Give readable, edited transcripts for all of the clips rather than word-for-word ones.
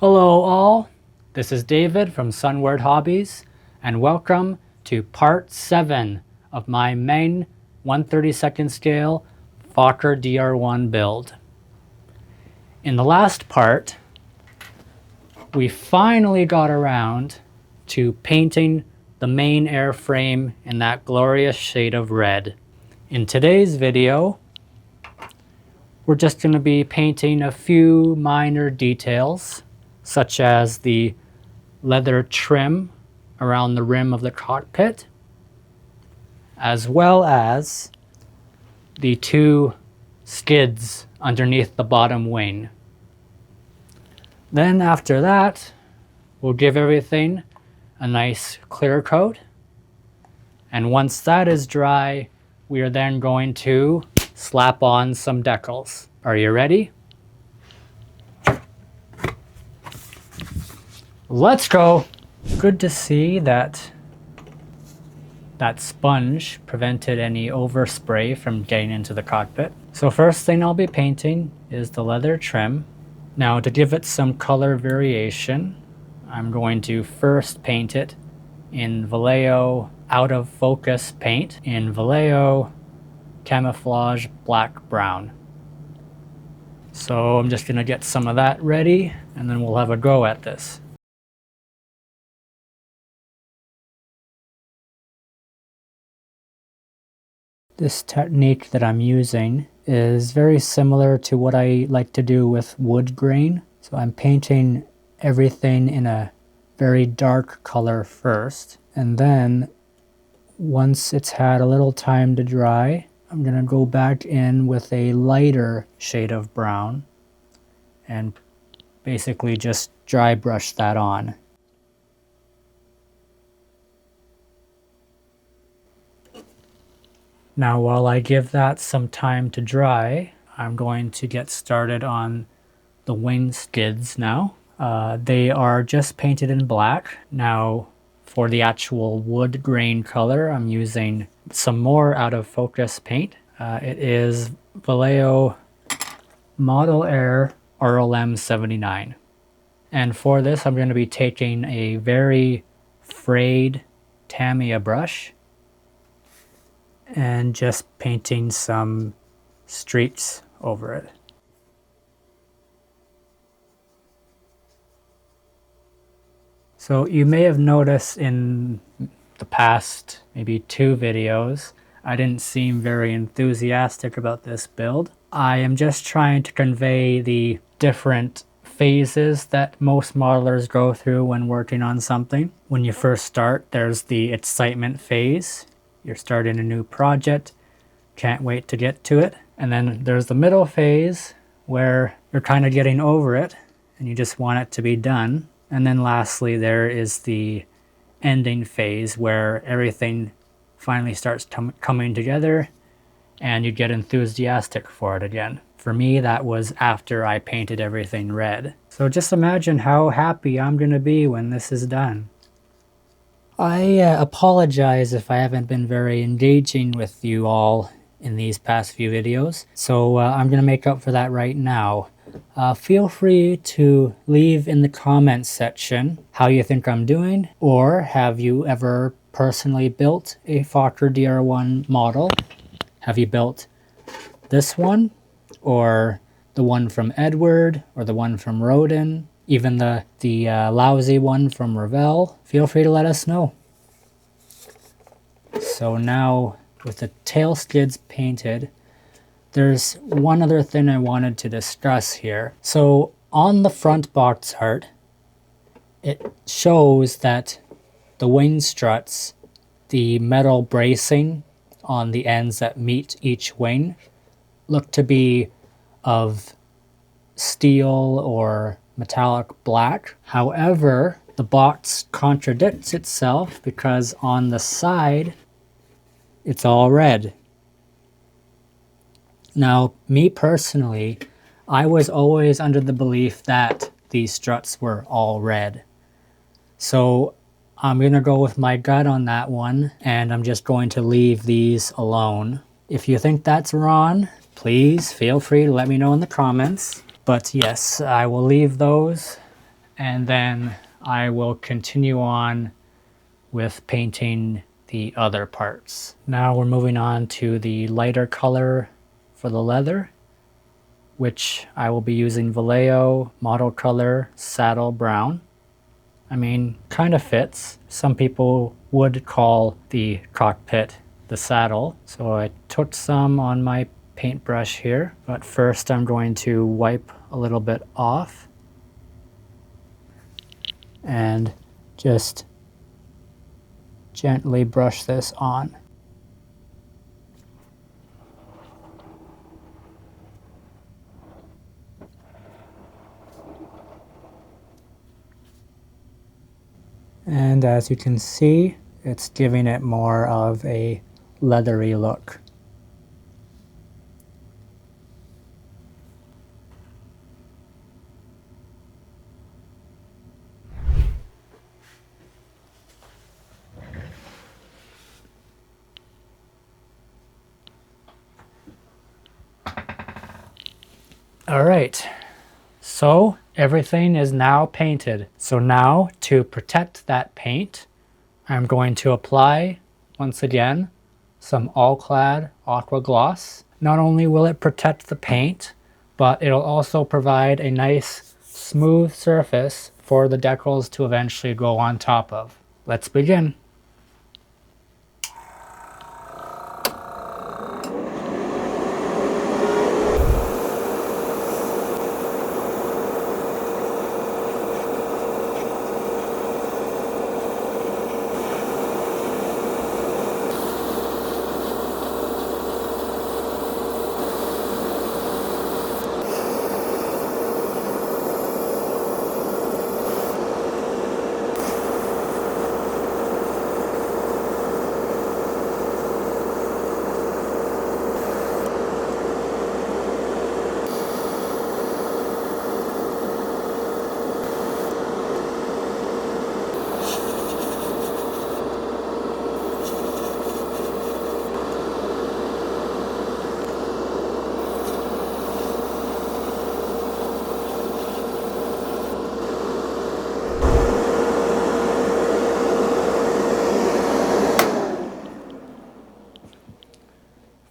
Hello all, this is David from Sunward Hobbies, and welcome to part 7 of my Meng 1/32 scale Fokker DR1 build. In the last part, we finally got around to painting the main airframe in that glorious shade of red. In today's video, we're just going to be painting a few minor details, such as the leather trim around the rim of the cockpit, as well as the two skids underneath the bottom wing. Then after that, we'll give everything a nice clear coat. And once that is dry, we are then going to slap on some decals. Are you ready? Let's go! Good to see that sponge prevented any overspray from getting into the cockpit. So first thing I'll be painting is the leather trim. Now to give it some color variation, I'm going to first paint it in Vallejo out of focus paint in Vallejo camouflage black brown. So I'm just going to get some of that ready and then we'll have a go at this. This technique that I'm using is very similar to what I like to do with wood grain. So I'm painting everything in a very dark color first, and then once it's had a little time to dry, I'm going to go back in with a lighter shade of brown and basically just dry brush that on. Now while I give that some time to dry, I'm going to get started on the wing skids now. They are just painted in black. Now for the actual wood grain color, I'm using some more out of focus paint. It is Vallejo Model Air RLM 79. And for this, I'm going to be taking a very frayed Tamiya brush and just painting some streaks over it. So you may have noticed in the past maybe 2 videos, I didn't seem very enthusiastic about this build. I am just trying to convey the different phases that most modelers go through when working on something. When you first start, there's the excitement phase. You're starting a new project, can't wait to get to it. And then there's the middle phase where you're kind of getting over it and you just want it to be done. And then lastly, there is the ending phase where everything finally starts coming together and you get enthusiastic for it again. For me, that was after I painted everything red. So just imagine how happy I'm going to be when this is done. I apologize if I haven't been very engaging with you all in these past few videos, so I'm going to make up for that right now. Feel free to leave in the comments section how you think I'm doing, or have you ever personally built a Fokker DR1 model? Have you built this one, or the one from Edward, or the one from Rodin? Even the lousy one from Revell? Feel free to let us know. So now with the tail skids painted, there's one other thing I wanted to discuss here. So on the front box art, it shows that the wing struts, the metal bracing on the ends that meet each wing, look to be of steel or metallic black. However, the box contradicts itself because on the side, it's all red. Now, me personally, I was always under the belief that these struts were all red. So I'm going to go with my gut on that one, and I'm just going to leave these alone. If you think that's wrong, please feel free to let me know in the comments. But yes, I will leave those and then I will continue on with painting the other parts. Now we're moving on to the lighter color for the leather, which I will be using Vallejo Model Color Saddle Brown. I mean, kind of fits. Some people would call the cockpit the saddle. So I took some on my paintbrush here, but first I'm going to wipe a little bit off and just gently brush this on. And as you can see, it's giving it more of a leathery look. All right, so everything is now painted. So now to protect that paint, I'm going to apply, once again, some All-Clad Aqua Gloss. Not only will it protect the paint, but it'll also provide a nice smooth surface for the decals to eventually go on top of. Let's begin.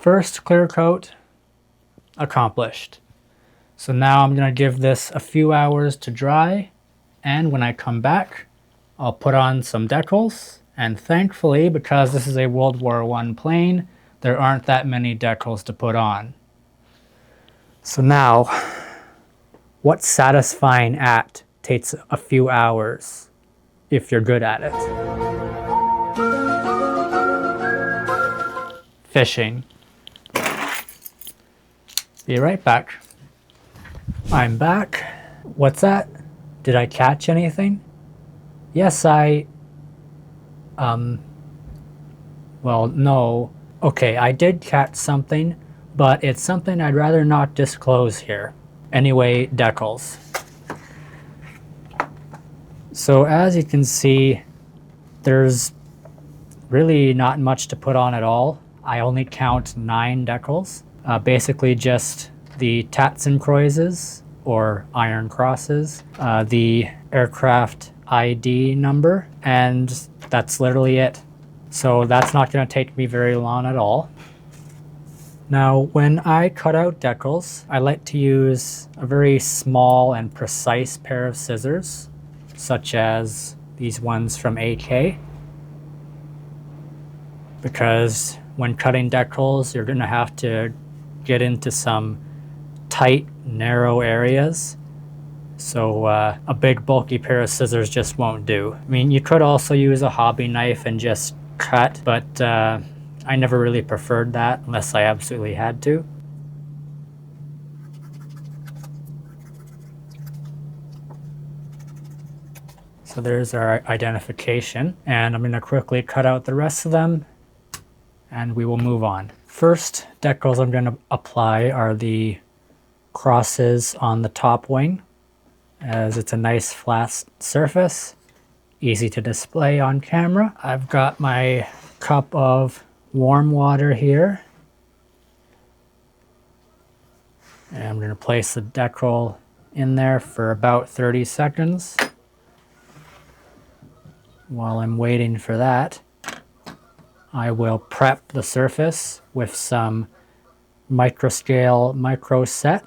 First clear coat accomplished. So now I'm going to give this a few hours to dry, and when I come back, I'll put on some decals, and thankfully, because this is a World War I plane, there aren't that many decals to put on. So now, what satisfying act takes a few hours if you're good at it? Fishing. Be right back. I'm back. What's that? Did I catch anything? Yes, well, no. Okay, I did catch something, but it's something I'd rather not disclose here. Anyway, decals. So as you can see, there's really not much to put on at all. I only count 9 decals. Basically just the Tatzenkreuzes, or Iron Crosses, the aircraft ID number, and that's literally it. So that's not going to take me very long at all. Now, when I cut out decals, I like to use a very small and precise pair of scissors, such as these ones from AK, because when cutting decals, you're going to have to get into some tight, narrow areas. So a big bulky pair of scissors just won't do. I mean, you could also use a hobby knife and just cut, but I never really preferred that unless I absolutely had to. So there's our identification, and I'm going to quickly cut out the rest of them and we will move on. First decals I'm going to apply are the crosses on the top wing, as it's a nice flat surface, easy to display on camera. I've got my cup of warm water here, and I'm going to place the decal in there for about 30 seconds. While I'm waiting for that, I will prep the surface with some microscale micro set.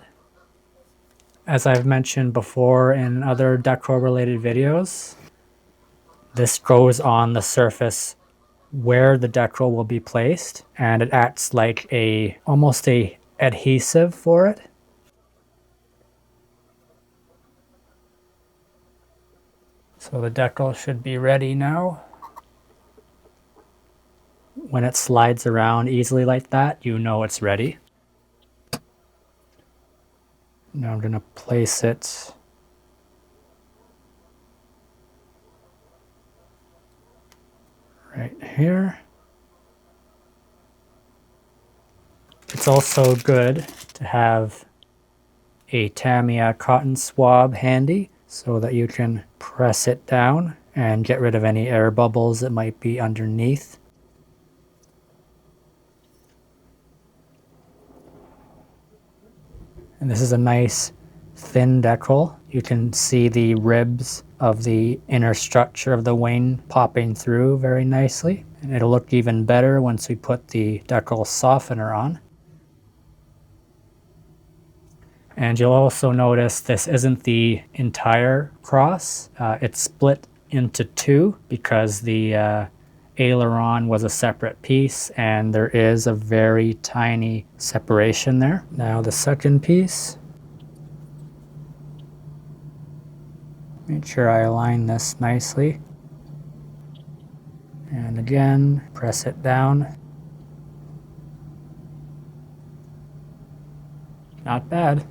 As I've mentioned before in other decal related videos, this goes on the surface where the decal will be placed, and it acts like almost a adhesive for it. So the decal should be ready now. When it slides around easily like that, you know it's ready. Now I'm going to place it right here. It's also good to have a Tamiya cotton swab handy so that you can press it down and get rid of any air bubbles that might be underneath. And this is a nice thin decal. You can see the ribs of the inner structure of the wing popping through very nicely. And it'll look even better once we put the Decal Softener on. And you'll also notice this isn't the entire cross. It's split into two because the aileron was a separate piece and there is a very tiny separation there. Now the second piece. Make sure I align this nicely. And again, press it down. Not bad.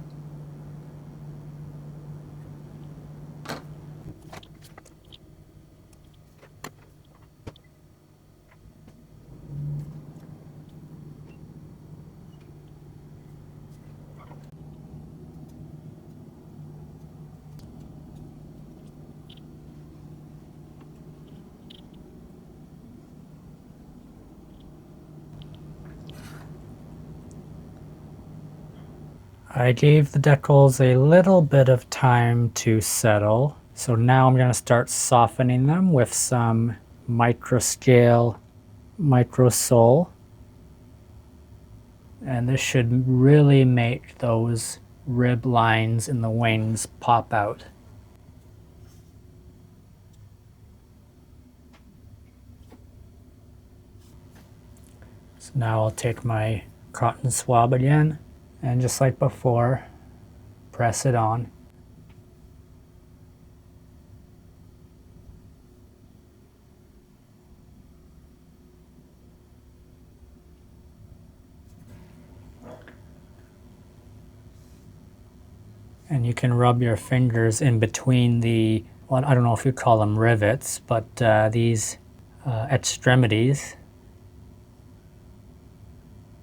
I gave the decals a little bit of time to settle, so now I'm going to start softening them with some microscale microsole, and this should really make those rib lines in the wings pop out. So now I'll take my cotton swab again, and just like before, press it on. And you can rub your fingers in between the, well, I don't know if you call them rivets, but these extremities.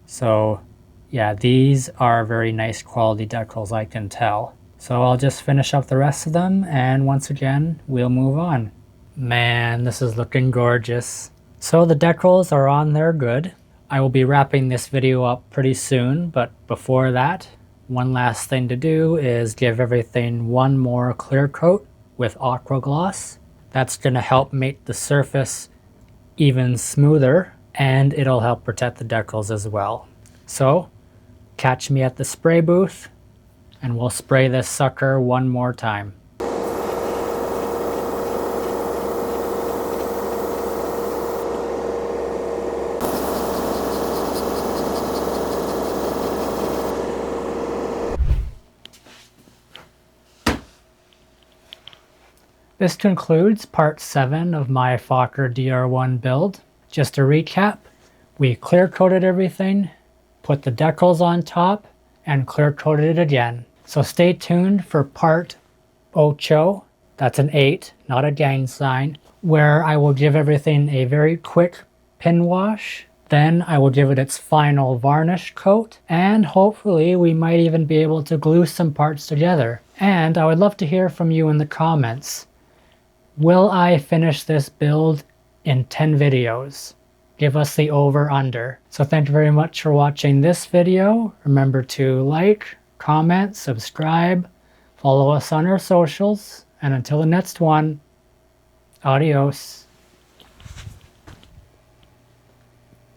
So yeah, these are very nice quality decals, I can tell. So I'll just finish up the rest of them, and once again, we'll move on. Man, this is looking gorgeous. So the decals are on there good. I will be wrapping this video up pretty soon, but before that, one last thing to do is give everything one more clear coat with aqua gloss. That's going to help make the surface even smoother, and it'll help protect the decals as well. So catch me at the spray booth and we'll spray this sucker one more time. This concludes part 7 of my Fokker DR1 build. Just to recap, we clear coated everything, put the decals on top, and clear coated it again. So stay tuned for part 8, that's an 8, not a gang sign, where I will give everything a very quick pin wash. Then I will give it its final varnish coat, and hopefully we might even be able to glue some parts together. And I would love to hear from you in the comments. Will I finish this build in 10 videos? Give us the over/under. So thank you very much for watching this video. Remember to like, comment, subscribe, follow us on our socials, and until the next one, adios.